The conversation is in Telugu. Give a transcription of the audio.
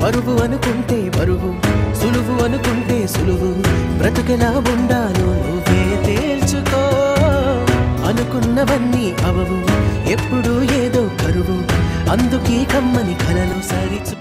బరువు అనుకుంటే బరువు, సులువు అనుకుంటే సులువు, బ్రతుకెలా ఉండాలో నువ్వే తేల్చుకో. అనుకున్నవన్నీ అవవు, ఎప్పుడు ఏదో కరువు, అందుకే కమ్మని కలలు సరిచు.